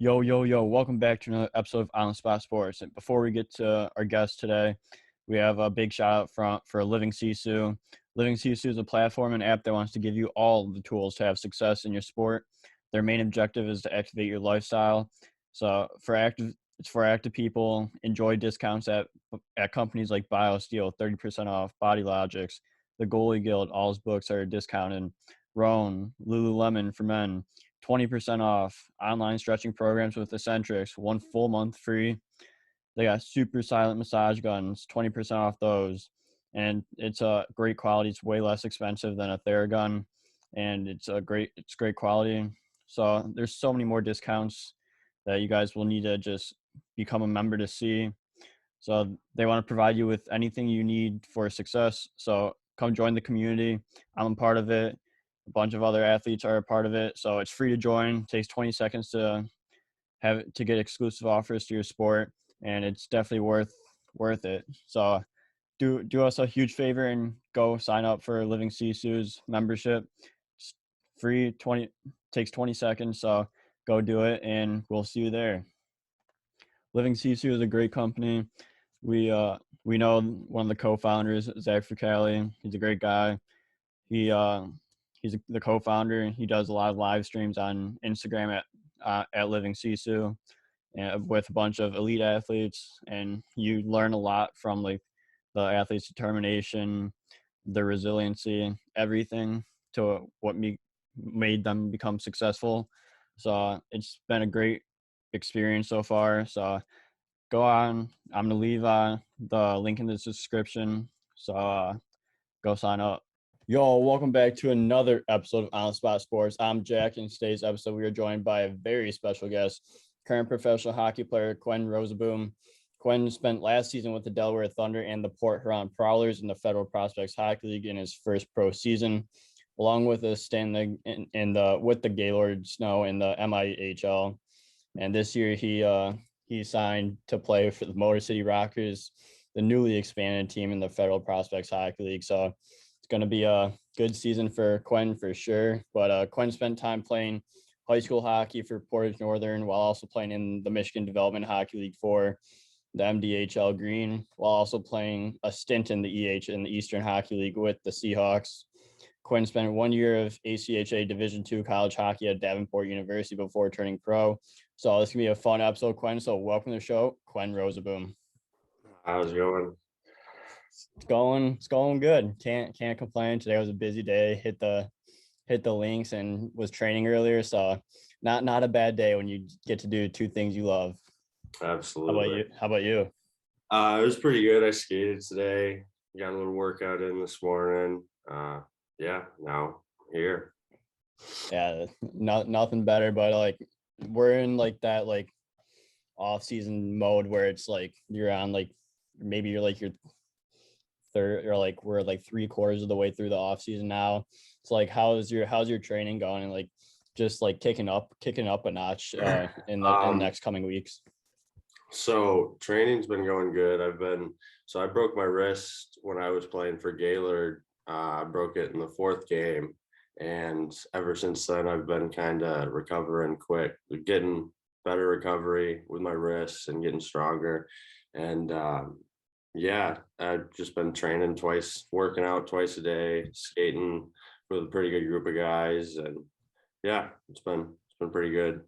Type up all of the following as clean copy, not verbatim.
Yo, yo, yo, welcome back to another episode of On the Spot Sports. And before we get to our guest today, we have a big shout out for Living Sisu. Living Sisu is a platform and app that wants to give you all the tools to have success in your sport. Their main objective is to activate your lifestyle. So it's for active people. Enjoy discounts at companies like BioSteel, 30% off, Body Logics, the Goalie Guild, all his books are discounted. Roan, Lululemon for men, 20% off, online stretching programs with Eccentrics, 1 full month free. They got super silent massage guns, 20% off those. And it's a great quality. It's way less expensive than a Theragun, and it's great quality. So there's so many more discounts that you guys will need to just become a member to see. So they want to provide you with anything you need for success. So come join the community. I'm a part of it. A bunch of other athletes are a part of it. So it's free to join. It takes 20 seconds to get exclusive offers to your sport, and it's definitely worth it. So do us a huge favor and go sign up for Living Sisu's membership. It's free, takes 20 seconds. So go do it, and we'll see you there. Living Sisu is a great company. We know one of the co-founders, Zach Fricali. He's a great guy. He's the co-founder. He does a lot of live streams on Instagram at Living Sisu, and with a bunch of elite athletes, and you learn a lot from like the athletes' determination, their resiliency, everything to what made them become successful. So it's been a great experience so far. So go on. I'm gonna leave the link in the description. So go sign up. Yo, welcome back to another episode of On the Spot Sports. I'm Jack. In today's episode, we are joined by a very special guest, current professional hockey player Quinn Rosaboom. Quinn spent last season with the Delaware Thunder and the Port Huron Prowlers in the Federal Prospects Hockey League in his first pro season, along with a stint with the Gaylord Snow in the MIHL. And this year, he signed to play for the Motor City Rockers, the newly expanded team in the Federal Prospects Hockey League. So it's going to be a good season for Quinn for sure. But Quinn spent time playing high school hockey for Portage Northern while also playing in the Michigan Development Hockey League for the MDHL Green, while also playing a stint in the Eastern Hockey League with the Seahawks. Quinn spent 1 year of ACHA Division II college hockey at Davenport University before turning pro. So this can be a fun episode, Quinn. So welcome to the show, Quinn Rosaboom. How's it going? It's going good. Can't complain. Today was a busy day. Hit the links and was training earlier. So not a bad day when you get to do two things you love. Absolutely. How about you? It was pretty good. I skated today. Got a little workout in this morning. Now here. Yeah, nothing better. But like we're in like that like off season mode where it's like you're on like maybe you're like your third or like we're like 3/4 of the way through the off season now. It's like how's your training going, and like just like kicking up a notch in the next coming weeks? So training's been going good. I broke my wrist when I was playing for Gaylord. I broke it in the fourth game, and ever since then I've been kind of recovering quick, getting better recovery with my wrists and getting stronger. And I've just been training working out twice a day, skating with a pretty good group of guys, and it's been pretty good.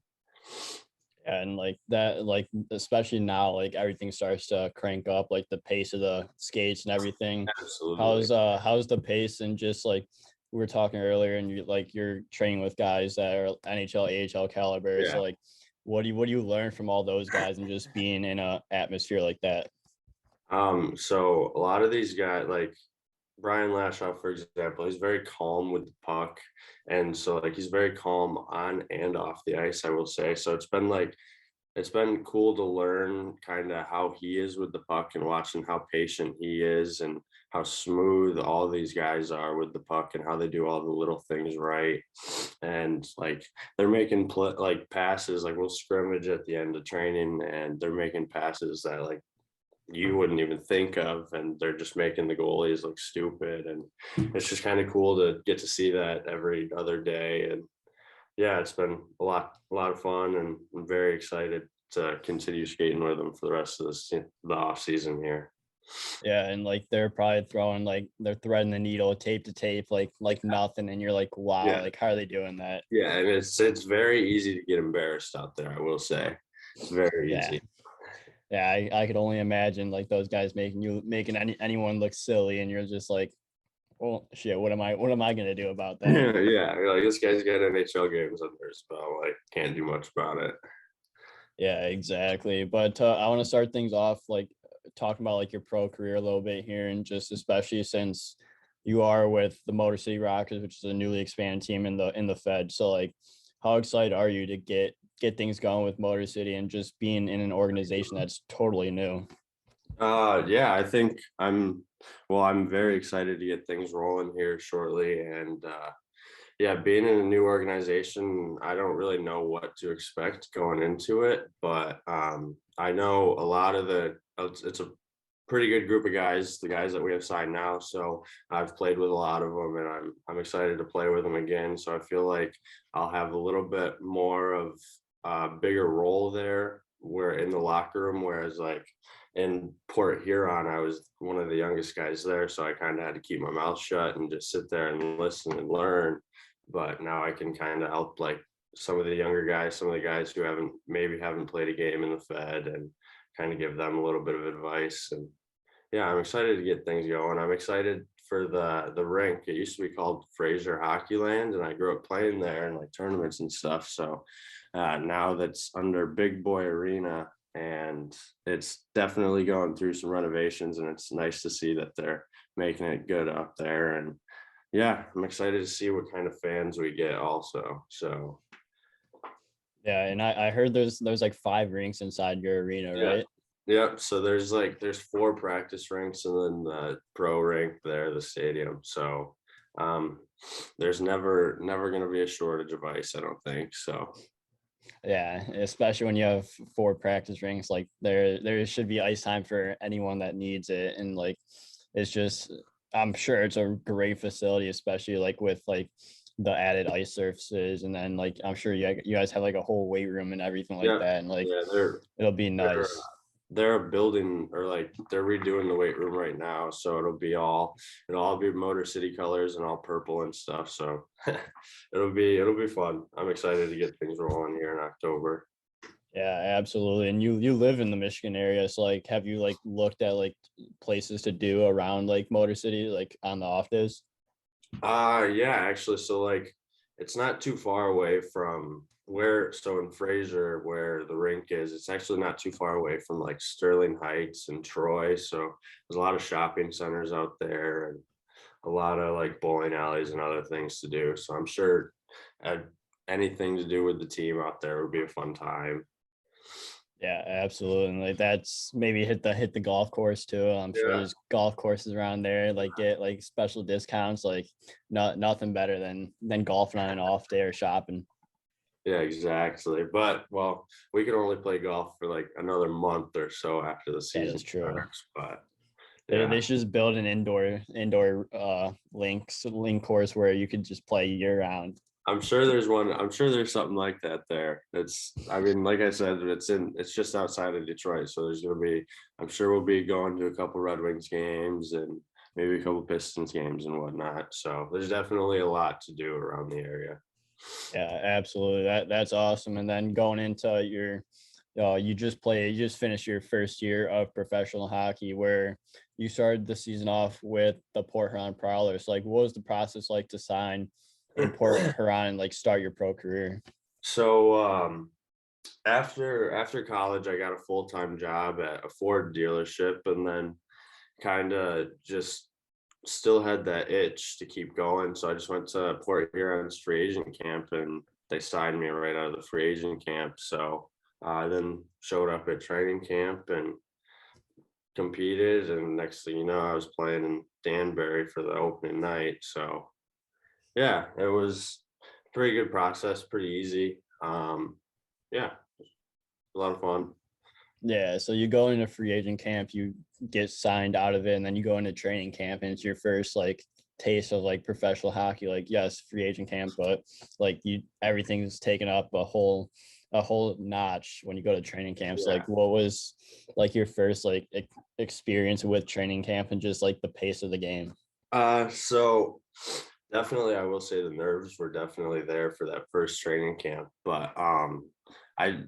And like that, like especially now, like everything starts to crank up, like the pace of the skates and everything. Absolutely. How's the pace? And just like we were talking earlier, and you're training with guys that are NHL, AHL caliber. Yeah. So like, what do you learn from all those guys and just being in a atmosphere like that? So a lot of these guys, like Brian Lashoff, for example, he's very calm with the puck. And so like he's very calm on and off the ice, I will say. So it's been cool to learn kind of how he is with the puck and watching how patient he is and how smooth all these guys are with the puck and how they do all the little things right. And like they're making passes, like we'll scrimmage at the end of training and they're making passes that like you wouldn't even think of, and they're just making the goalies look stupid. And it's just kind of cool to get to see that every other day. And Yeah, it's been a lot of fun, and I'm very excited to continue skating with them for the rest of the off season here. Yeah, and like they're probably throwing like they're threading the needle tape to tape like nothing, and you're like, wow, Yeah, like how are they doing that? yeah, and it's very easy to get embarrassed out there. I will say, it's very Yeah. easy. Yeah, I could only imagine like those guys making anyone look silly, and you're just like, well, shit, what am I gonna do about that? Yeah, you're like, this guy's got NHL games under his belt. Like, can't do much about it. Yeah, exactly. But I want to start things off like talking about like your pro career a little bit here, and just especially since you are with the Motor City Rockets, which is a newly expanded team in the Fed. So like, how excited are you to get things going with Motor City and just being in an organization that's totally new? Yeah, I think I'm very excited to get things rolling here shortly. And yeah, being in a new organization, I don't really know what to expect going into it, but I know a lot of it's a pretty good group of guys, the guys that we have signed now. So I've played with a lot of them, and I'm excited to play with them again. So I feel like I'll have a little bit more of a bigger role there, where in the locker room, whereas like in Port Huron, I was one of the youngest guys there, so I kind of had to keep my mouth shut and just sit there and listen and learn. But now I can kind of help like some of the younger guys, some of the guys who haven't played a game in the Fed, and kind of give them a little bit of advice. And yeah, I'm excited to get things going. I'm excited for the rink. It used to be called Fraser Hockey Land, and I grew up playing there and like tournaments and stuff. So now that's under Big Boy Arena, and it's definitely going through some renovations, and it's nice to see that they're making it good up there. And yeah, I'm excited to see what kind of fans we get also. So Yeah, and I heard there's like five rinks inside your arena, yeah. right? Yep. So there's four practice rinks and then the pro rink there, the stadium. So um there's never gonna be a shortage of ice, I don't think. So Yeah, especially when you have four practice rinks, like there should be ice time for anyone that needs it. And like it's just I'm sure it's a great facility, especially like with like the added ice surfaces. And then like I'm sure you guys have like a whole weight room and everything like yeah, that. And like yeah, it'll be they're nice. they're a building, or like they're redoing the weight room right now. So it'll all be Motor City colors and all purple and stuff. So it'll be fun. I'm excited to get things rolling here in October. Yeah, absolutely. And you live in the Michigan area, so like have you like looked at like places to do around like Motor City, like on the off days? Yeah, actually, so like it's not too far away from so in Fraser where the rink is, it's actually not too far away from like Sterling Heights and Troy. So there's a lot of shopping centers out there and a lot of like bowling alleys and other things to do. So I'm sure uh, anything to do with the team out there would be a fun time. Yeah, absolutely. And like that's maybe hit the golf course too. I'm sure Yeah. there's golf courses around there. Like get like special discounts. Like nothing better than golfing on an off day or shopping. Yeah, exactly. But well, we can only play golf for like another month or so after the That season is true. starts. But They yeah, should just build an indoor link course where you could just play year round. I'm sure there's one. I'm sure there's something like that there. I mean, like I said, it's just outside of Detroit. So I'm sure we'll be going to a couple Red Wings games and maybe a couple Pistons games and whatnot. So there's definitely a lot to do around the area. Yeah, absolutely. That's awesome. And then going into your, you just finished your first year of professional hockey, where you started the season off with the Port Huron Prowlers. Like, what was the process like to sign in Port Huron and like start your pro career? So after college, I got a full-time job at a Ford dealership, and then kind of just still had that itch to keep going. So I just went to Port Huron's free agent camp, and they signed me right out of the free agent camp. So I then showed up at training camp and competed. And next thing you know, I was playing in Danbury for the opening night. So yeah, it was a pretty good process, pretty easy. Yeah, a lot of fun. Yeah, so you go into free agent camp, you get signed out of it, and then you go into training camp, and it's your first like taste of like professional hockey. Like, yes, free agent camp, but like everything's taken up a whole notch when you go to training camps. Yeah. Like, what was like your first like experience with training camp and just like the pace of the game? So definitely I will say the nerves were definitely there for that first training camp, but I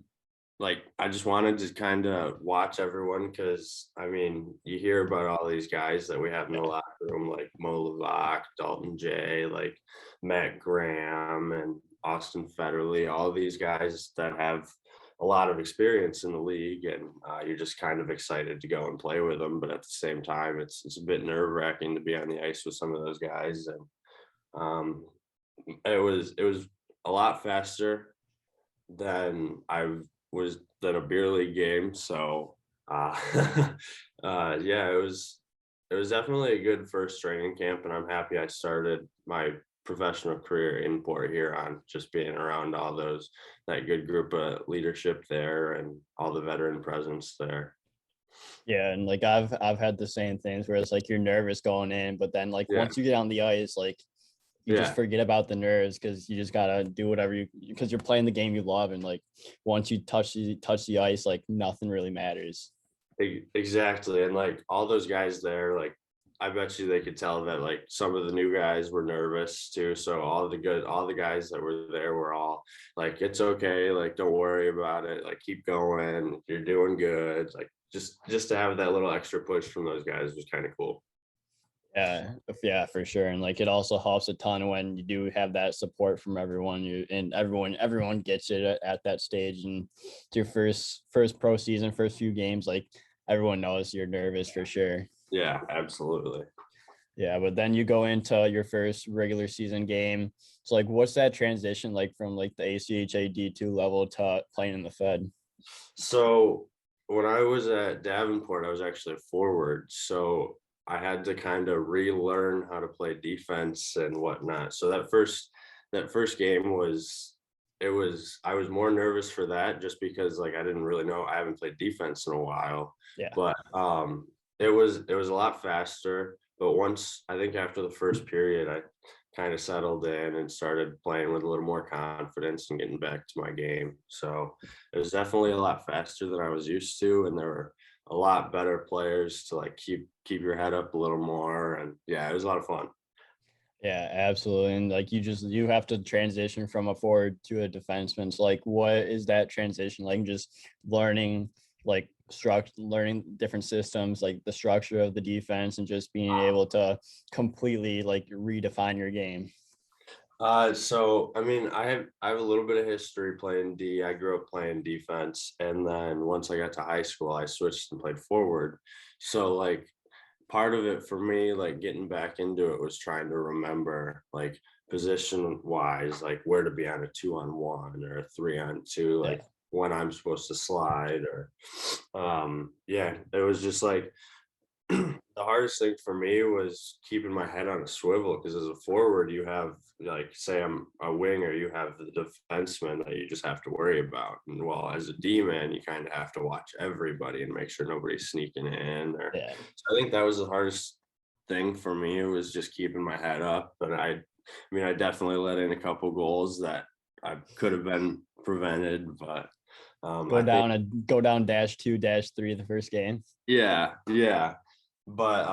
I just wanted to kind of watch everyone because I mean, you hear about all these guys that we have in the locker room, like Mo Levac, Dalton J, like Matt Graham and Austin Federley, all these guys that have a lot of experience in the league, and you're just kind of excited to go and play with them. But at the same time, it's a bit nerve wracking to be on the ice with some of those guys, and um, it was a lot faster than I was than a beer league game. So uh, yeah, it was definitely a good first training camp, and I'm happy I started my professional career in Port Huron, just being around all that good group of leadership there and all the veteran presence there. Yeah, and like I've had the same things where it's like you're nervous going in, but then like Yeah, once you get on the ice, like you just yeah, forget about the nerves because you just gotta do whatever you because you're playing the game you love, and like once you touch the ice, like nothing really matters. exactly. And like all those guys there, like I bet you they could tell that like some of the new guys were nervous too. So all the guys that were there were all like, it's okay, like don't worry about it, like keep going, you're doing good. Like just to have that little extra push from those guys was kind of cool. Yeah, for sure. And like it also helps a ton when you do have that support from everyone. Everyone gets it at that stage. And it's your first pro season, first few games, like everyone knows you're nervous for sure. Yeah, absolutely. Yeah, but then you go into your first regular season game. So like what's that transition like from like the ACHA D2 level to playing in the Fed? So when I was at Davenport, I was actually a forward. So I had to kind of relearn how to play defense and whatnot. So that first game I was more nervous for that just because like I didn't really know, I haven't played defense in a while. Yeah. But it was a lot faster. But once I think after the first period, I kind of settled in and started playing with a little more confidence and getting back to my game. So it was definitely a lot faster than I was used to, and there were a lot better players to like keep your head up a little more. And yeah, it was a lot of fun. Yeah, absolutely. And like you have to transition from a forward to a defenseman. So like what is that transition like? Just learning like learning different systems, like the structure of the defense and just being able to completely like redefine your game. So I mean, I have a little bit of history playing D. I grew up playing defense, and then once I got to high school, I switched and played forward. So like part of it for me, like getting back into it, was trying to remember like position wise, like where to be on a 2-on-1 or a 3-on-2, Yeah. like when I'm supposed to slide or yeah, it was just like the hardest thing for me was keeping my head on a swivel because as a forward, you have like say I'm a winger, you have the defenseman that you just have to worry about. And well, as a D man, you kind of have to watch everybody and make sure nobody's sneaking in. Or Yeah. so I think that was the hardest thing for me, was just keeping my head up. And I mean, I definitely let in a couple goals that I could have been prevented, but I think Go down -2, -3 the first game. yeah, yeah. But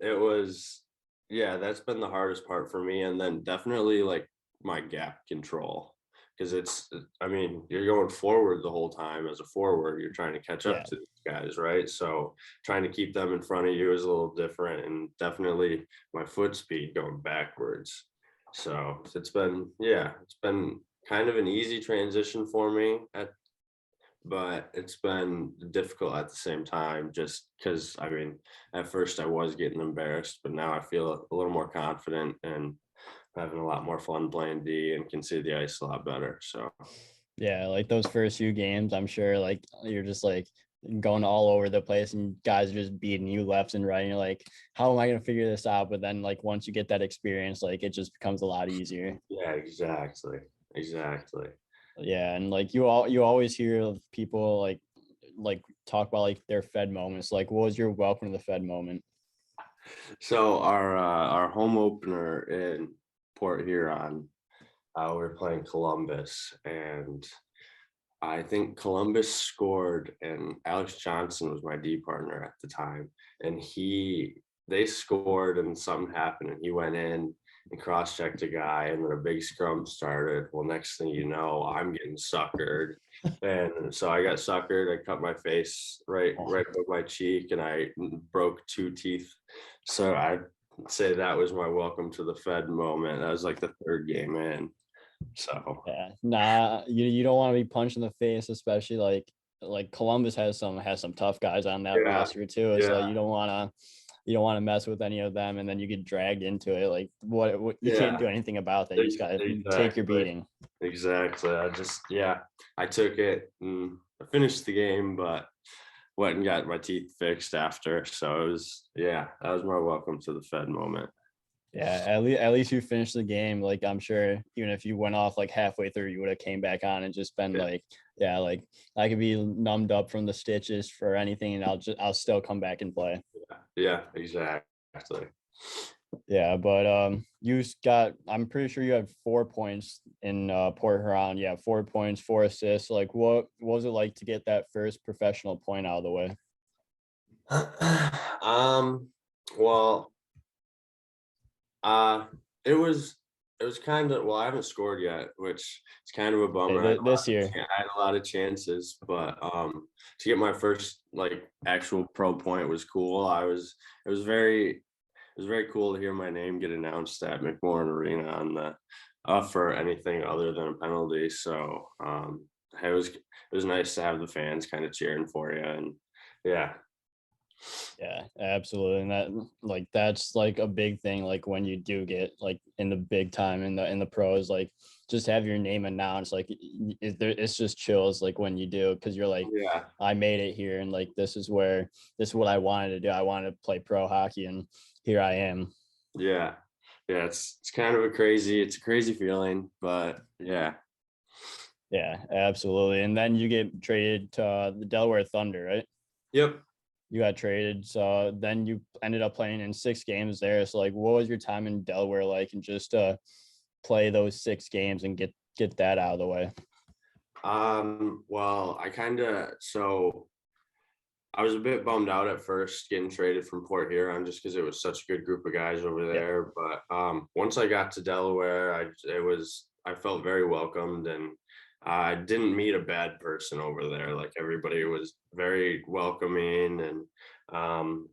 it was yeah, that's been the hardest part for me. And then definitely like my gap control. Because I mean, you're going forward the whole time as a forward, you're trying to catch up Yeah. to these guys, right? So trying to keep them in front of you is a little different, and definitely my foot speed going backwards. So it's been kind of an easy transition for me but it's been difficult at the same time just because I mean, at first I was getting embarrassed, but now I feel a little more confident and having a lot more fun playing D and can see the ice a lot better. So Yeah, like those first few games, I'm sure like you're just like going all over the place and guys are just beating you left and right. And you're like, how am I gonna figure this out? But then like once you get that experience, like it just becomes a lot easier. yeah, exactly. Exactly. Yeah, and like you always hear of people like talk about like their Fed moments. Like what was your welcome to the Fed moment? So our home opener in Port Huron, we were playing Columbus, and I think Columbus scored, and Alex Johnson was my D partner at the time, and they scored, and something happened, and he went in and cross-checked a guy, and then a big scrum started. Well, next thing you know, I'm getting suckered, and so I got suckered. I cut my face right above my cheek, and I broke 2 teeth. So I'd say that was my welcome to the Fed moment. That was like the third game in. So Yeah, nah, you don't want to be punched in the face, especially like Columbus has some tough guys on that yeah, roster too. So yeah, you don't want to mess with any of them, and then you get dragged into it. Like what you can't yeah. do anything about that. You just gotta take your Exactly. beating. Exactly. I took it and I finished the game, but went and got my teeth fixed after. So that was my welcome to the Fed moment. Yeah, at least you finished the game. Like I'm sure even if you went off like halfway through, you would have came back on and just been Yeah, like, yeah, like I could be numbed up from the stitches for anything, and I'll still come back and play. yeah, exactly. Yeah, but I'm pretty sure you had 4 points in Port Huron. Yeah, 4 points, 4 assists. Like what was it like to get that first professional point out of the way? Well, uh, it was kind of, well, I haven't scored yet, which is kind of a Hey, bummer. this year. I had a lot of chances, but to get my first like actual pro point was cool. It was very cool to hear my name get announced at McMorran Arena on the for anything other than a penalty. So it was nice to have the fans kind of cheering for you, and yeah, Yeah, absolutely. And that's like a big thing. Like when you do get like in the big time in the pros, like just have your name announced. Like it's just chills like when you do because you're like, yeah, I made it here, and like this is what I wanted to do. I wanted to play pro hockey, and here I am. yeah, yeah. It's kind of it's a crazy feeling, but yeah, Yeah, absolutely. And then you get traded to the Delaware Thunder, right? yep. You got traded. So then you ended up playing in 6 games there. So like what was your time in Delaware like and just play those 6 games and get that out of the way? Well, I was a bit bummed out at first getting traded from Port Huron just because it was such a good group of guys over Yeah. there. But once I got to Delaware, I felt very welcomed, and I didn't meet a bad person over there. Like everybody was very welcoming, and um,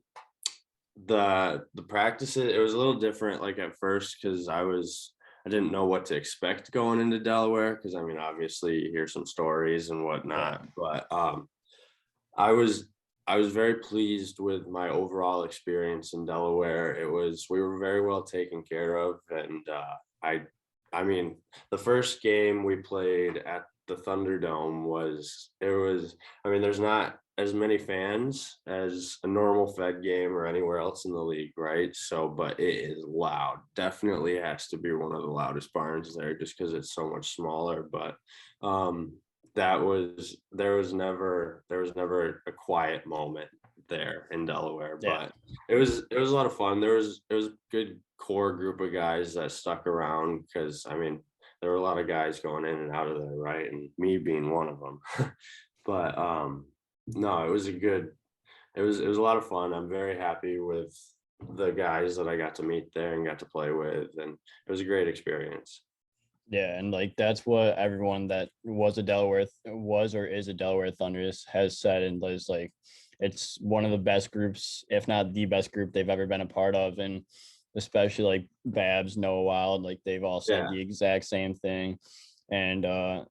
the practices, it was a little different. Like at first, because I didn't know what to expect going into Delaware. Because I mean, obviously you hear some stories and Yeah. whatnot, but I was I was very pleased with my overall experience in Delaware. We were very well taken care of, and I mean, the first game we played at the Thunderdome was I mean, there's not as many fans as a normal Fed game or anywhere else in the league, right? So, but it is loud. Definitely has to be one of the loudest barns there, just because it's so much smaller. But there was never a quiet moment there in Delaware, Yeah. but it was a lot of fun. It was a good core group of guys that stuck around because I mean there were a lot of guys going in and out of there, right? And me being one of them. But no, it was a lot of fun. I'm very happy with the guys that I got to meet there and got to play with, and it was a great experience. Yeah, and like that's what everyone that was or is a Delaware Thunder has said, and is like it's one of the best groups, if not the best group they've ever been a part of, and especially like Babs, Noah Wild, like they've all said Yeah, the exact same thing. And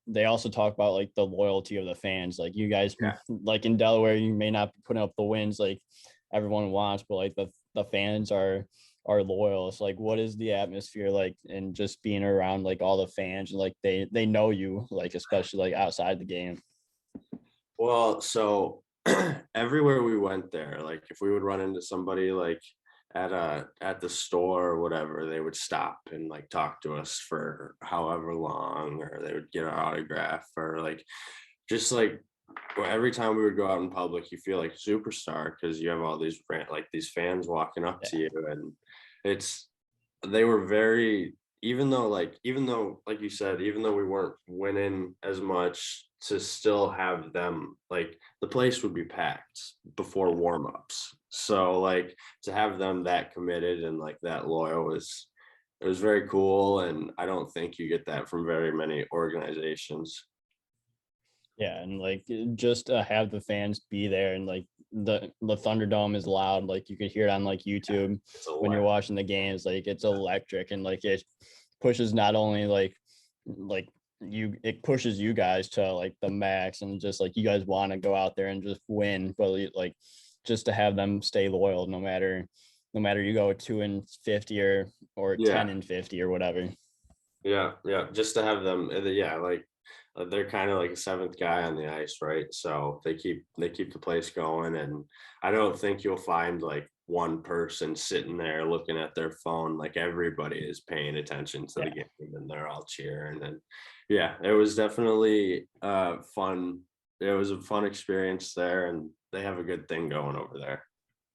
they also talk about like the loyalty of the fans. Like you guys, yeah. like in Delaware, you may not be putting up the wins like everyone wants, but like the fans are loyal. It's like what is the atmosphere like and just being around like all the fans and like they know you like especially like outside the game. Well, so everywhere we went there, like if we would run into somebody like at the store or whatever, they would stop and like talk to us for however long, or they would get our autograph, or like just like every time we would go out in public, you feel like a superstar because you have all these these fans walking up to Yeah. you, and it's they were very even though like you said, even though we weren't winning as much, to still have them like the place would be packed before warm-ups. So like to have them that committed and like that loyal was it was very cool, and I don't think you get that from very many organizations. Yeah, and like just to have the fans be there and like the Thunderdome is loud, like you could hear it on like YouTube It's when you're electric. watching the games, like it's electric and like it pushes not only like it pushes you guys to like the max and just like you guys want to go out there and just win, but like just to have them stay loyal no matter you go 2-50 or Yeah, 10-50 or whatever. yeah, just to have them, yeah, like they're kind of like a seventh guy on the ice, right? So they keep the place going, and I don't think you'll find like one person sitting there looking at their phone. Like everybody is paying attention to the Yeah. game, and they're all cheering. And yeah, it was definitely fun. It was a fun experience there, and they have a good thing going over there.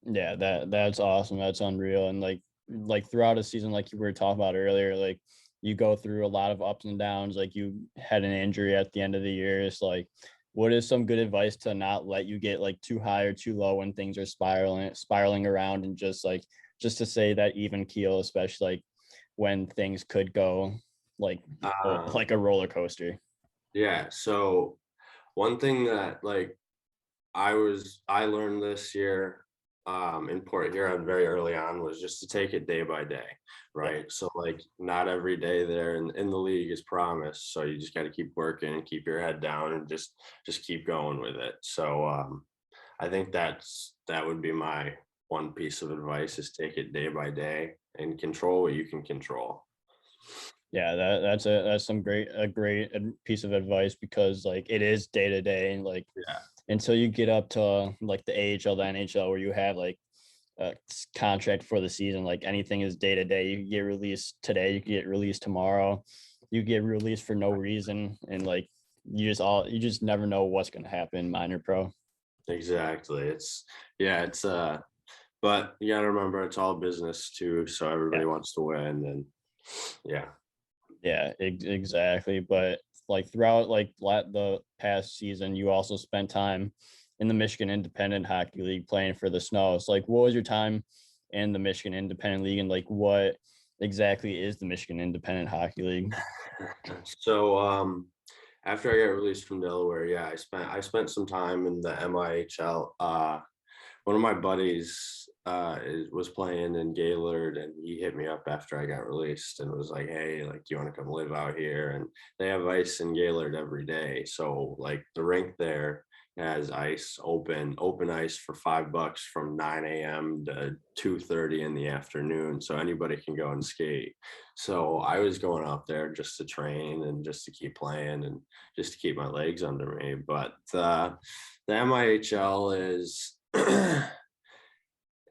Yeah, that's awesome. That's unreal. And like throughout a season, like you were talking about earlier, like you go through a lot of ups and downs. Like you had an injury at the end of the year. It's like, what is some good advice to not let you get like too high or too low when things are spiraling around, and just to say that even keel, especially like when things could go like Um, like a roller coaster. yeah. So one thing that like I learned this year in Port Huron very early on was just to take it day by day, Yeah. right? So like not every day there in the league is promised. So you just got to keep working and keep your head down and just keep going with it. So I think that would be my one piece of advice is take it day by day and control what you can control. Yeah, that's some great piece of advice because like it is day to day and like Yeah. until you get up to like the AHL, the NHL, where you have like a contract for the season, like anything is day to day. You can get released today, you can get released tomorrow, you get released for no reason, and like you just never know what's gonna happen minor pro. Exactly. It's but you gotta remember it's all business too, so Yeah, everybody wants to win and yeah. yeah, exactly. But like throughout like the past season, you also spent time in the Michigan Independent Hockey League playing for the Snows. Like, what was your time in the Michigan Independent League, and like what exactly is the Michigan Independent Hockey League? So after I got released from Delaware, yeah, I spent some time in the MIHL. One of my buddies was playing in Gaylord, and he hit me up after I got released and was like, "Hey, like, do you want to come live out here?" And they have ice in Gaylord every day, so like the rink there has ice open ice for $5 from 9 a.m. to 2:30 in the afternoon, so anybody can go and skate. So I was going out there just to train and just to keep playing and just to keep my legs under me. But the MIHL is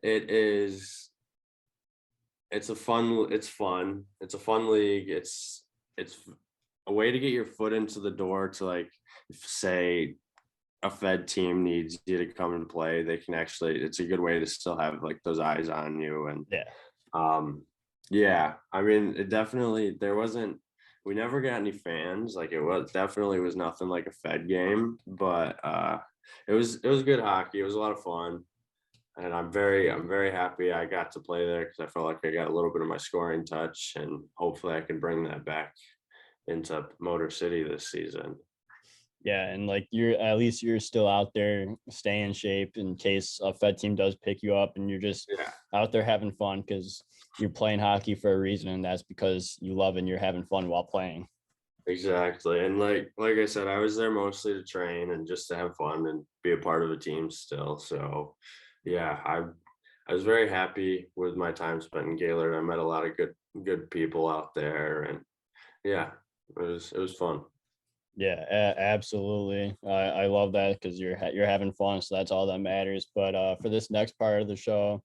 it is it's a fun league. It's a way to get your foot into the door to like say a Fed team needs you to come and play. They can actually it's a good way to still have like those eyes on you. And Yeah, um yeah, I mean it definitely there wasn't we never got any fans. Like it was nothing like a Fed game, but it was good hockey. It was a lot of fun. And I'm very happy I got to play there because I felt like I got a little bit of my scoring touch, and hopefully I can bring that back into Motor City this season. yeah, and like you're at least you're still out there staying in shape in case a Fed team does pick you up, and you're just Yeah, out there having fun because you're playing hockey for a reason, and that's because you love and you're having fun while playing. exactly. And like I said, I was there mostly to train and just to have fun and be a part of a team still. So yeah, I was very happy with my time spent in Gaylord. I met a lot of good people out there, and yeah, it was fun. Yeah, absolutely. I love that because you're having fun, so that's all that matters. But for this next part of the show,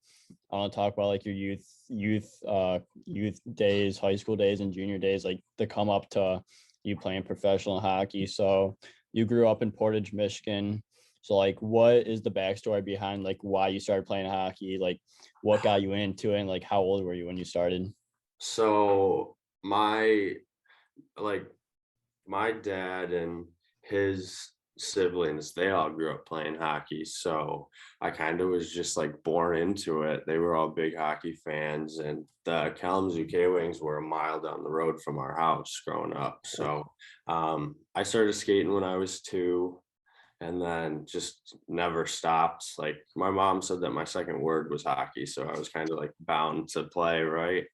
I want to talk about like your youth days, high school days, and junior days, like to come up to you playing professional hockey. So you grew up in Portage, Michigan. So like, what is the backstory behind like why you started playing hockey? Like, what got you into it, and like, how old were you when you started? So like my dad and his siblings, they all grew up playing hockey. So I kind of was just like born into it. They were all big hockey fans, and the Kalamazoo K-Wings were a mile down the road from our house growing up. So I started skating when I was 2 and then just never stopped. Like my mom said that my second word was hockey, so I was kind of like bound to play, right?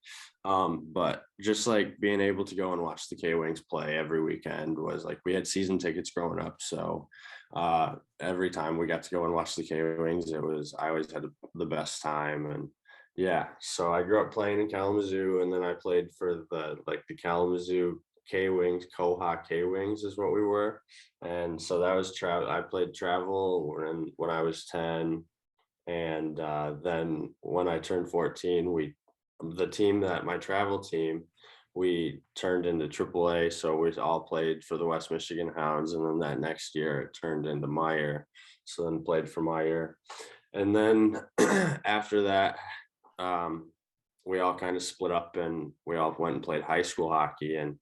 But just like being able to go and watch the K-Wings play every weekend was like we had season tickets growing up, so every time we got to go and watch the K-Wings, I always had the best time. And yeah, so I grew up playing in Kalamazoo, and then I played for the Kalamazoo K-Wings, Quahog K-Wings is what we were. And so that was travel. I played travel when I was 10. And then when I turned 14, the team that my travel team, we turned into AAA. So we all played for the West Michigan Hounds. And then that next year it turned into Meyer. So then played for Meyer. And then after that, we all kind of split up and we all went and played high school hockey. And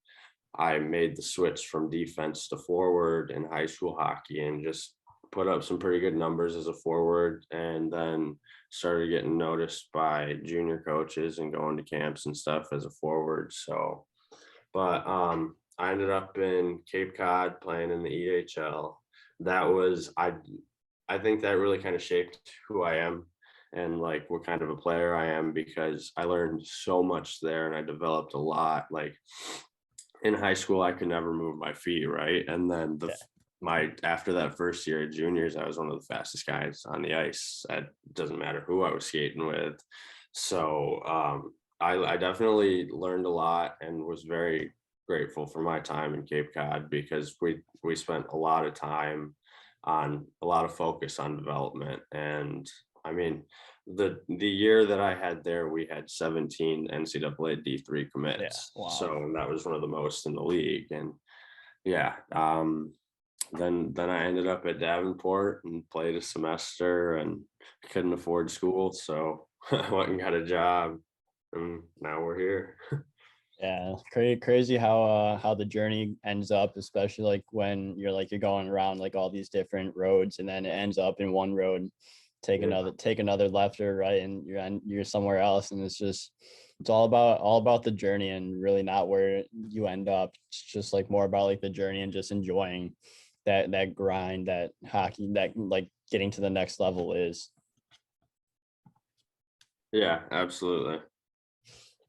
I made the switch from defense to forward in high school hockey and just put up some pretty good numbers as a forward, and then started getting noticed by junior coaches and going to camps and stuff as a forward. So, but I ended up in Cape Cod playing in the EHL. That was I think that really kind of shaped who I am and like what kind of a player I am, because I learned so much there and I developed a lot. Like in high school, I could never move my feet, right? And then my after that first year at juniors, I was one of the fastest guys on the ice. It doesn't matter who I was skating with. So I definitely learned a lot and was very grateful for my time in Cape Cod, because we spent a lot of time on a lot of focus on development. And I mean, the year that I had there, we had 17 NCAA D3 Yeah. commits. Wow. So that was one of the most in the league. And yeah, then I ended up at Davenport and played a semester and couldn't afford school. So I went and got a job, and now we're here. Yeah, crazy how the journey ends up, especially like when you're going around like all these different roads, and then it ends up in one road, take another left or right, and you're somewhere else, and it's all about the journey and really not where you end up. It's just like more about like the journey and just enjoying that grind that hockey, that like getting to the next level is. Yeah, absolutely.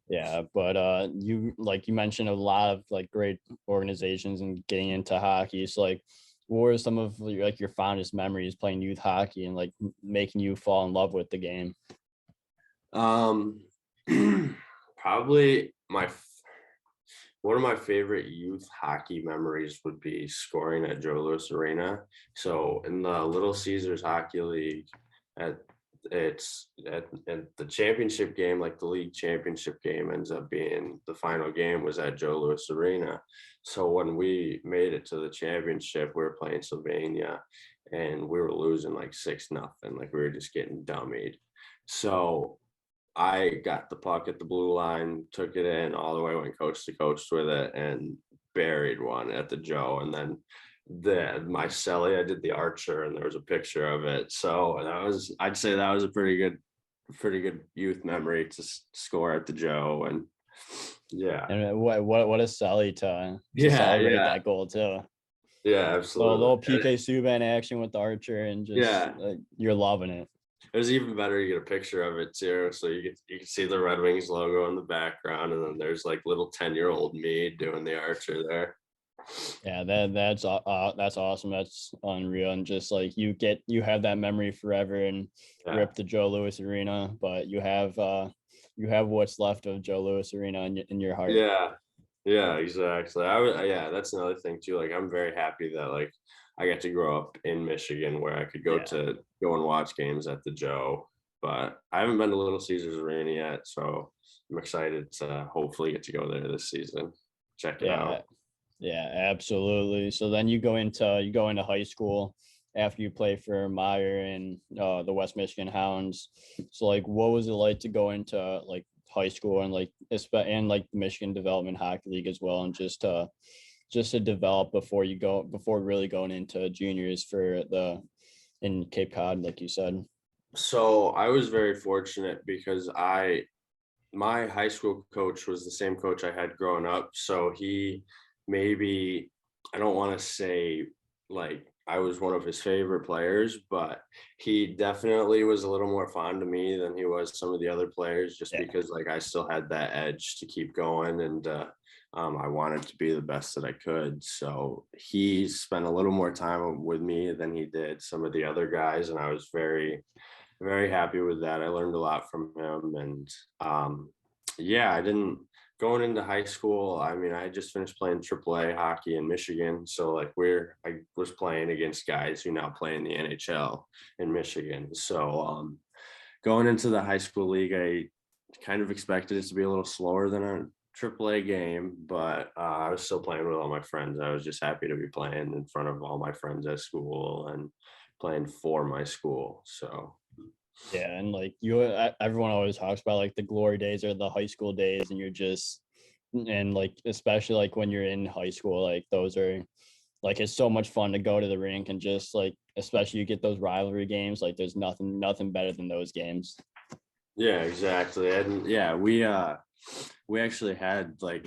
Yeah, but you like you mentioned a lot of like great organizations and getting into hockey. So like, what were some of your fondest memories playing youth hockey and like making you fall in love with the game? Um, probably one of my favorite youth hockey memories would be scoring at Joe Louis Arena. So in the Little Caesars Hockey League, at at the championship game, like the league championship game ends up being the final game was at Joe Louis Arena. So when we made it to the championship, we were playing Sylvania and we were losing like 6-0. Like we were just getting dummied. So I got the puck at the blue line, took it in all the way, went coast to coast with it, and buried one at the Joe. And then my celly, I did the Archer, and there was a picture of it. So I'd say that was a pretty good youth memory to score at the Joe. And yeah, And what a Sully to yeah, celebrate yeah, that goal too. yeah, Little absolutely. PK Subban action with the Archer, and just Yeah, you're loving it. it was even better to get a picture of it too, so you can see the Red Wings logo in the background, and then there's like little 10-year-old me doing the Archer there. Yeah, that's awesome. That's unreal. And just like you have that memory forever, and Yeah. rip the Joe Louis Arena, but you have what's left of Joe Louis Arena in your heart. Yeah. Yeah, exactly. Yeah, that's another thing too. Like I'm very happy that like I got to grow up in Michigan where I could Yeah. go and watch games at the Joe. But I haven't been to Little Caesars Arena yet, so I'm excited to hopefully get to go there this season. Check it Yeah. out. Yeah, absolutely. So then you go into high school. after you play for Meyer and the West Michigan Hounds. So like, what was it like to go into like high school and like like the Michigan Development Hockey League as well, and just to develop before really going into juniors for the in Cape Cod, like you said. So I was very fortunate because my high school coach was the same coach I had growing up. So he maybe, I don't want to say like I was one of his favorite players, but he definitely was a little more fond of me than he was some of the other players, just Yeah. because like I still had that edge to keep going, and I wanted to be the best that I could. So he spent a little more time with me than he did some of the other guys, and I was very happy with that. I learned a lot from him, and yeah, I didn't going into high school. I mean, I just finished playing AAA hockey in Michigan, so like I was playing against guys who now play in the NHL in Michigan. So going into the high school league, I kind of expected it to be a little slower than a AAA game, but I was still playing with all my friends. I was just happy to be playing in front of all my friends at school and playing for my school. So Yeah, and like everyone always talks about like the glory days or the high school days, and you're just and like especially like when you're in high school, like those are like it's so much fun to go to the rink and just like especially you get those rivalry games. Like there's nothing better than those games. yeah, exactly. And yeah, we actually had like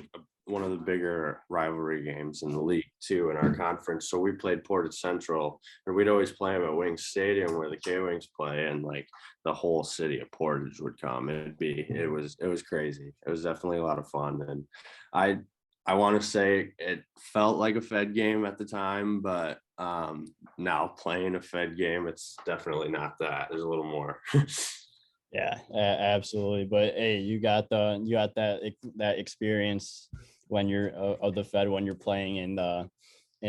one of the bigger rivalry games in the league too in our conference. So we played Portage Central, and we'd always play them at Wings Stadium where the K Wings play, and like the whole city of Portage would come. It was crazy. It was definitely a lot of fun, and I I want to say it felt like a Fed game at the time, but now playing a Fed game, it's definitely not that. There's a little more. Yeah, absolutely. But hey, you got that experience when you're of the Fed when you're playing in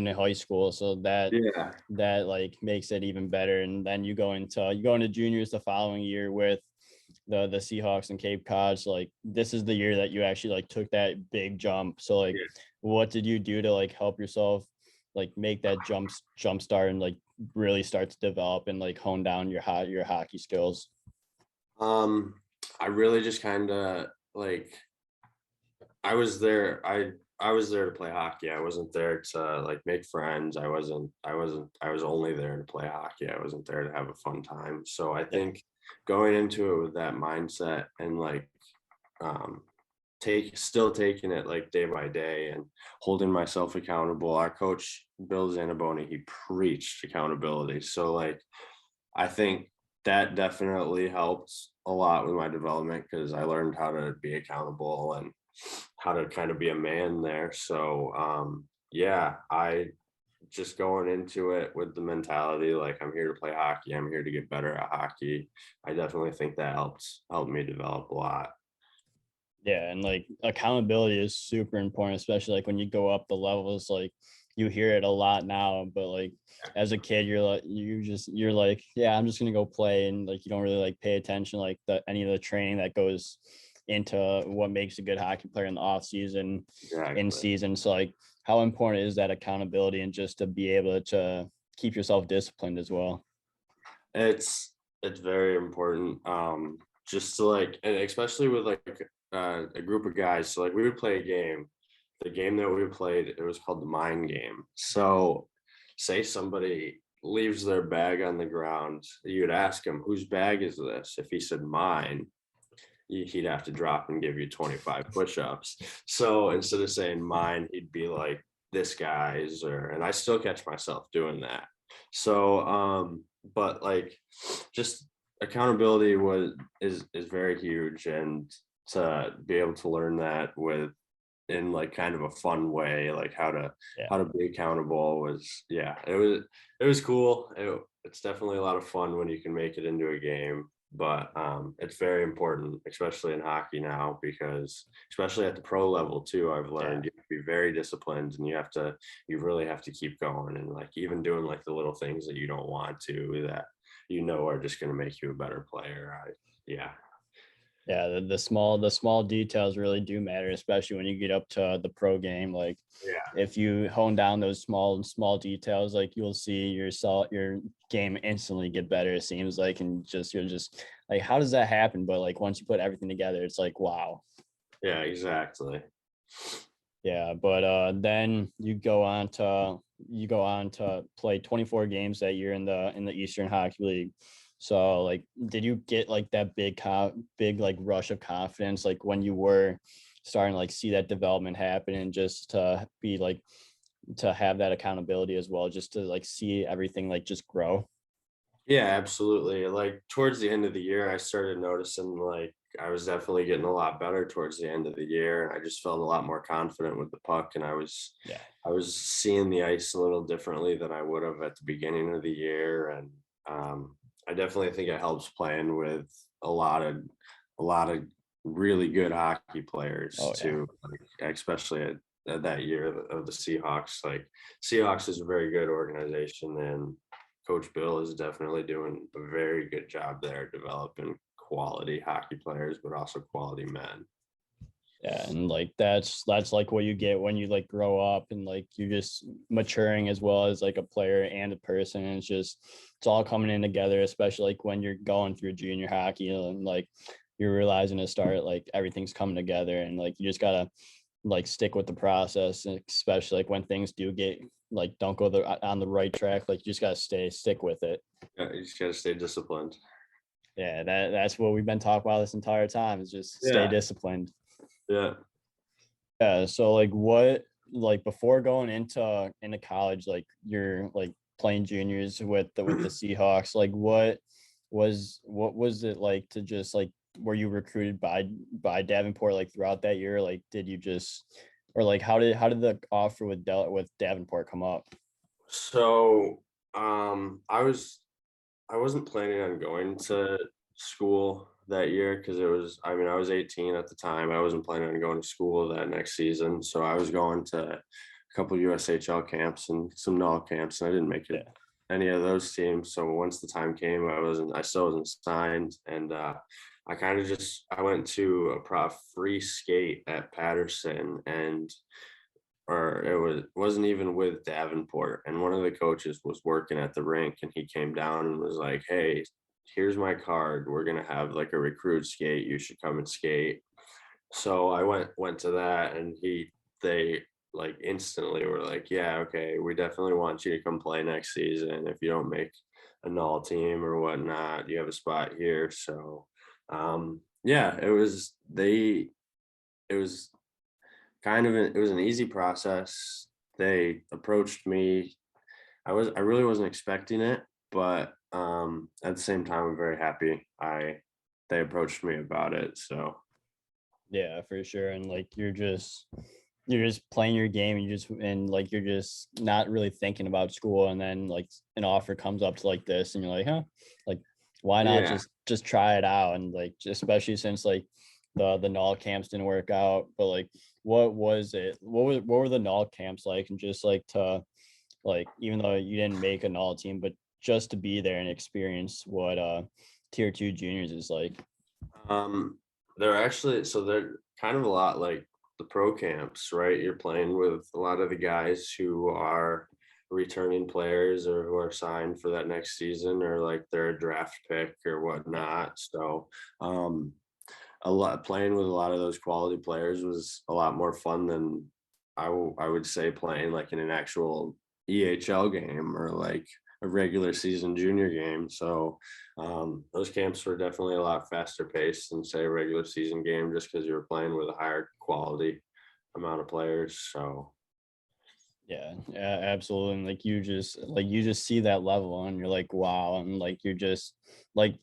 the high school, so Yeah. that like makes it even better. And then you go into juniors the following year with the Seahawks and Cape Cod. So like this is the year that you actually like took that big jump. So like, what did you do to like help yourself like make that jump start and like really start to develop and like hone down your hockey skills? Um, I really just kind of like I was there. I was there to play hockey. I wasn't there to like make friends. I was only there to play hockey. I wasn't there to have a fun time. So I Yeah. think going into it with that mindset and like um still taking it like day by day and holding myself accountable. Our coach Bill Zanaboni, he preached accountability. So like I think that definitely helped a lot with my development because I learned how to be accountable and how to kind of be a man there. So yeah, I just going into it with the mentality like I'm here to play hockey, I'm here to get better at hockey. I definitely think that helped me develop a lot. Yeah, and like accountability is super important, especially like when you go up the levels. Like you hear it a lot now, but like as a kid, you're like, yeah, I'm just gonna go play, and like you don't really like pay attention like any of the training that goes into what makes a good hockey player in the off season, in Exactly. season. So like, how important is that accountability and just to be able to keep yourself disciplined as well? It's very important. Just to like, and especially with like a group of guys. So like we would play a game. The game that we played, it was called the mind game. So say somebody leaves their bag on the ground, you'd ask him, whose bag is this? If he said mine, he'd have to drop and give you 25 push-ups. So instead of saying mine, he'd be like this guy's, or and I still catch myself doing that. So but like just accountability is very huge, and to be able to learn that with in like kind of a fun way, like Yeah. how to be accountable was, yeah, it was cool. It's definitely a lot of fun when you can make it into a game, but it's very important, especially in hockey now, because especially at the pro level too, I've Yeah. learned you have to be very disciplined, and you really have to keep going, and like even doing like the little things that you don't want to, that are just going to make you a better player. Yeah. Yeah, the small details really do matter, especially when you get up to the pro game. Like Yeah. if you hone down those small details, like you'll see your game instantly get better, it seems like, and you're just like, how does that happen? But like once you put everything together, it's like, wow. Yeah, exactly. Yeah, but then you go on to play 24 games that year in the Eastern Hockey League. So like, did you get like that big like rush of confidence like when you were starting to like see that development happen, and just to be like to have that accountability as well, just to like see everything like just grow? Yeah, absolutely. Like towards the end of the year, I started noticing like I was definitely getting a lot better towards the end of the year. I just felt a lot more confident with the puck, and Yeah. I was seeing the ice a little differently than I would have at the beginning of the year. And I definitely think it helps playing with a lot of a lot of really good hockey players Oh yeah. too, like, especially at that year of the Seahawks. Like Seahawks is a very good organization, and Coach Bill is definitely doing a very good job there developing quality hockey players, but also quality men. Yeah, and like that's like what you get when you like grow up, and like you're just maturing as well as like a player and a person. And it's all coming in together, especially like when you're going through junior hockey, and like you're realizing to start like everything's coming together, and like you just gotta like stick with the process, and especially like when things do get like don't go on the right track, like you just gotta stick with it. Yeah, you just got to stay disciplined. Yeah, that's what we've been talking about this entire time, is just stay Yeah, disciplined. yeah. Yeah, so like what, like before going into college, like you're like playing juniors with the Seahawks, like what was it like to just like, were you recruited by Davenport like throughout that year? Like did you just, or like how did the offer with Davenport come up? So I wasn't planning on going to school that year because I mean, I was 18 at the time. I wasn't planning on going to school that next season. So I was going to a couple USHL camps and some NOL camps, and I didn't make it Yeah. any of those teams. So once the time came, I still wasn't signed. And I kind of I went to a free skate at Patterson, and or wasn't even with Davenport, and one of the coaches was working at the rink, and he came down and was like, "Hey, here's my card. We're gonna have like a recruit skate. You should come and skate." So I went to that, and they like instantly were like, "Yeah, okay, we definitely want you to come play next season. If you don't make a null team or whatnot, you have a spot here." So yeah, it was it was an easy process. They approached me. I really wasn't expecting it, but at the same time, I'm very happy they approached me about it. So Yeah, for sure. And like you're just playing your game, and like you're just not really thinking about school, and then like an offer comes up to like this, and you're like, huh, like why not yeah. just try it out? And like especially since like the null camps didn't work out, but like what was it? What were the null camps like? And just like to like, even though you didn't make a null team, but just to be there and experience what tier two juniors is like. Um, they're kind of a lot like the pro camps, right? You're playing with a lot of the guys who are returning players or who are signed for that next season, or like they're a draft pick or Yeah. whatnot. So um a lot playing with a lot of those quality players was a lot more fun than I would say playing like in an actual EHL game or like a regular season junior game. So those camps were definitely a lot faster paced than say a regular season game, just because you were playing with a higher quality amount of players. So Yeah, absolutely. And like you just see that level, and you're like, wow. And like you're just like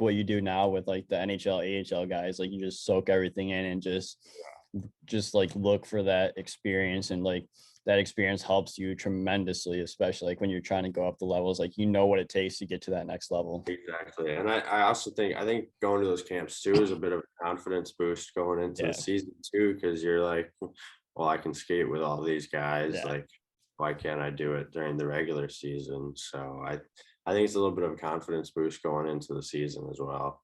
what you do now with like the NHL, AHL guys, like you just soak everything in, and just like look for that experience, and like that experience helps you tremendously, especially like when you're trying to go up the levels, like you know what it takes to get to that next level. exactly. And I also think going to those camps too is a bit of a confidence boost going into the Yeah. season too, because you're like, well, I can skate with all these guys. Yeah. Like, why can't I do it during the regular season? So I think it's a little bit of a confidence boost going into the season as well.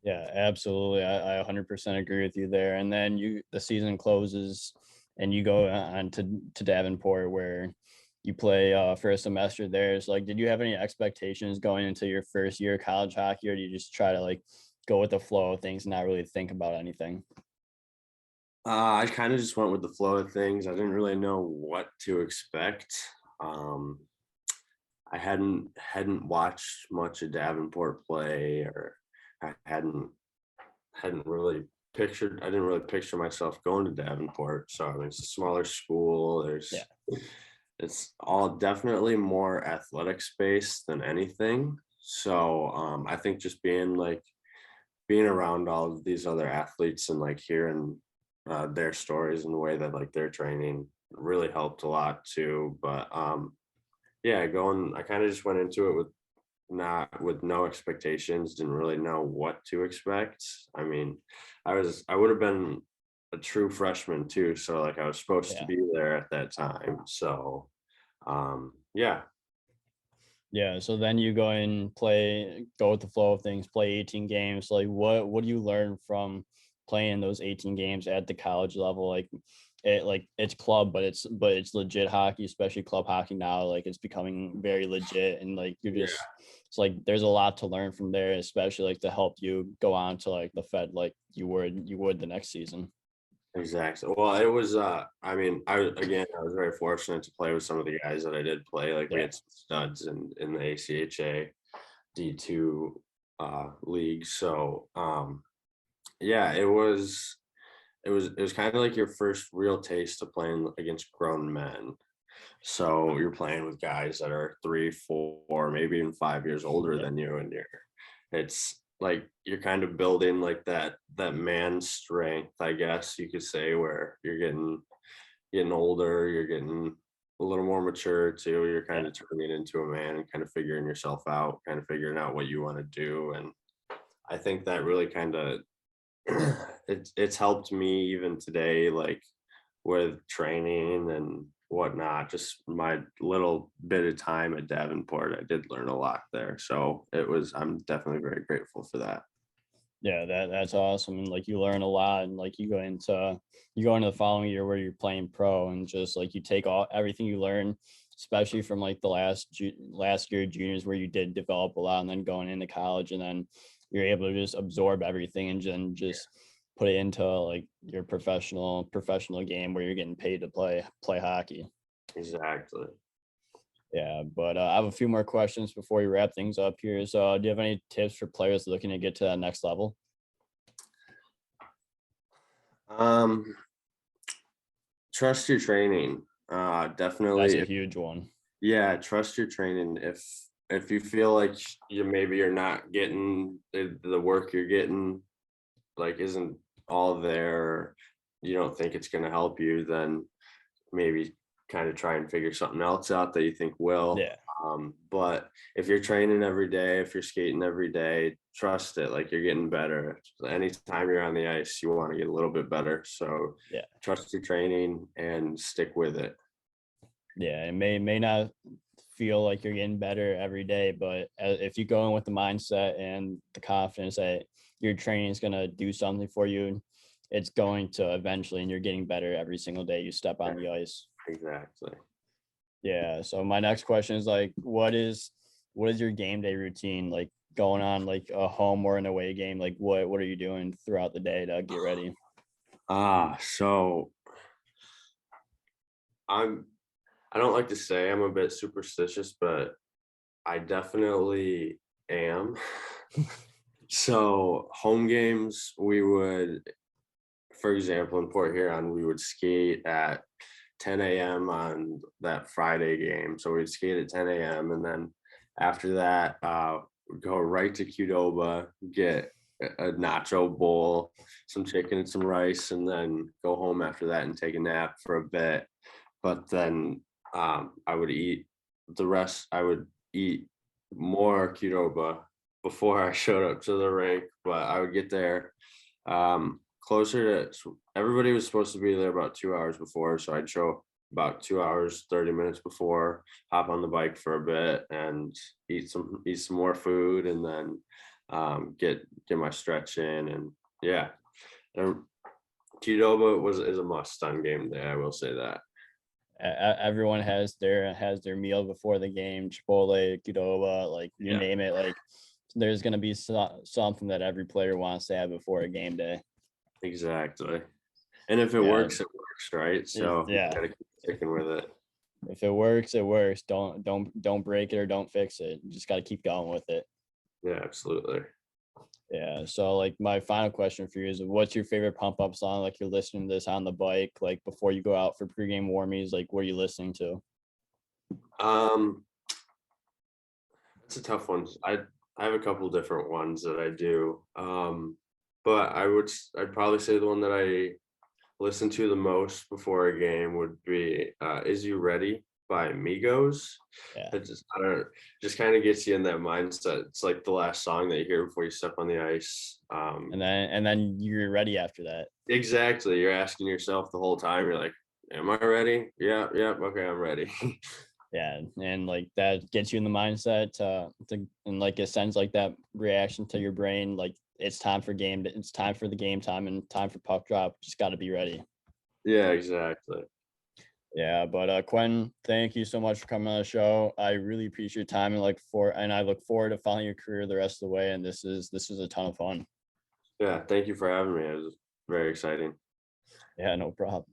Yeah, absolutely. I 100% agree with you there. And then the season closes and you go on to Davenport where you play for a semester there. So like, did you have any expectations going into your first year of college hockey, or do you just try to like go with the flow of things and not really think about anything? I kind of just went with the flow of things. I didn't really know what to expect. Um, I hadn't watched much of Davenport play, or I hadn't really pictured. I didn't really picture myself going to Davenport. So I mean, it's a smaller school. Yeah. It's all definitely more athletic space than anything. So I think just being around all of these other athletes and like hearing their stories and the way that like they're training really helped a lot too. But yeah, I kind of just went into it with no expectations, didn't really know what to expect. I mean, I would have been a true freshman too, so like I was supposed to Yeah. be there at that time. So yeah. Yeah, so then you go and go with the flow of things, play 18 games. Like what do you learn from playing those 18 games at the college level? Like it's club, but it's legit hockey, especially club hockey now. Like it's becoming very legit, and like Yeah, it's like there's a lot to learn from there, especially like to help you go on to like the Fed like you would the next season. exactly. Well, it was I mean, I was very fortunate to play with some of the guys that I did play. Like we Yeah. had some studs in the ACHA D2 league. So yeah, it was kind of like your first real taste of playing against grown men. So you're playing with guys that are 3, 4, maybe even 5 years older Yeah. than you, and it's like you're kind of building like that man strength, I guess you could say, where you're getting older, you're getting a little more mature too. You're kind Yeah. of turning into a man and kind of figuring yourself out, kind of figuring out what you want to do. And I think that really kind of it's helped me even today, like with training and whatnot. Just my little bit of time at Davenport, I did learn a lot there. So I'm definitely very grateful for that. Yeah, that's awesome. And like you learn a lot, and like you go into the following year where you're playing pro, and just like you take all everything you learn, especially from like the last year of juniors where you did develop a lot, and then going into college, and then you're able to just absorb everything and then just put it into like your professional game where you're getting paid to play hockey. Exactly. Yeah, but I have a few more questions before we wrap things up here. So, do you have any tips for players looking to get to that next level? Um, Trust your training. That's Definitely. a huge one. Yeah, trust your training. If you feel like you're not getting the work you're getting, like isn't all there, you don't think it's going to help you, then maybe kind of try and figure something else out that you think will. Yeah, But if you're training every day, if you're skating every day, trust it. Like you're getting better. Anytime you're on the ice, you want to get a little bit better. So yeah, trust your training and stick with it. yeah. It may not feel like you're getting better every day, but if you go in with the mindset and the confidence that your training is gonna do something for you, it's going to eventually, and you're getting better every single day you step on the ice. Exactly. Yeah. So my next question is like, what is your game day routine like going on like a home or an away game? Like what are you doing throughout the day to get ready? So I'm I don't like to say I'm a bit superstitious, but I definitely am. So home games, for example, in Port Huron, we would skate at 10 a.m. on that Friday game. So we'd skate at 10 a.m. and then after that, we'd go right to Qdoba, get a nacho bowl, some chicken and some rice, and then go home after that and take a nap for a bit. But then I would eat the rest. I would eat more Qdoba before I showed up to the rink, but I would get there closer to. So everybody was supposed to be there about 2 hours before, so I'd show up about 2 hours 30 minutes before, hop on the bike for a bit, and eat some more food, and then get my stretch in, and yeah. And Qdoba is a must on game day. I will say that. Everyone has their meal before the game. Chipotle, Qdoba, like you Yeah, name it. Like there's gonna be something that every player wants to have before a game day. exactly. And if it Yeah, works, it works, right? So you yeah. gotta keep sticking with it. If it works, it works. Don't break it or don't fix it. You just got to keep going with it. Yeah, absolutely. Yeah. So like my final question for you is, what's your favorite pump up song? Like you're listening to this on the bike, like before you go out for pregame warmies. Like what are you listening to? Um, it's a tough one. I have a couple different ones that I do. But I'd probably say the one that I listen to the most before a game would be "Is You Ready" by Migos. Yeah. It just I don't just kind of gets you in that mindset. It's like the last song that you hear before you step on the ice. And then you're ready after that. Exactly. You're asking yourself the whole time. You're like, "Am I ready? Yeah, yeah, okay, I'm ready." Yeah, and like that gets you in the mindset to and like it sends like that reaction to your brain, like it's time for it's time for the game time and time for puck drop. Just got to be ready. Yeah, exactly. Yeah, but Quentin, thank you so much for coming on the show. I really appreciate your time and I look forward to following your career the rest of the way. And this is a ton of fun. Yeah, thank you for having me. It was very exciting. Yeah, no problem.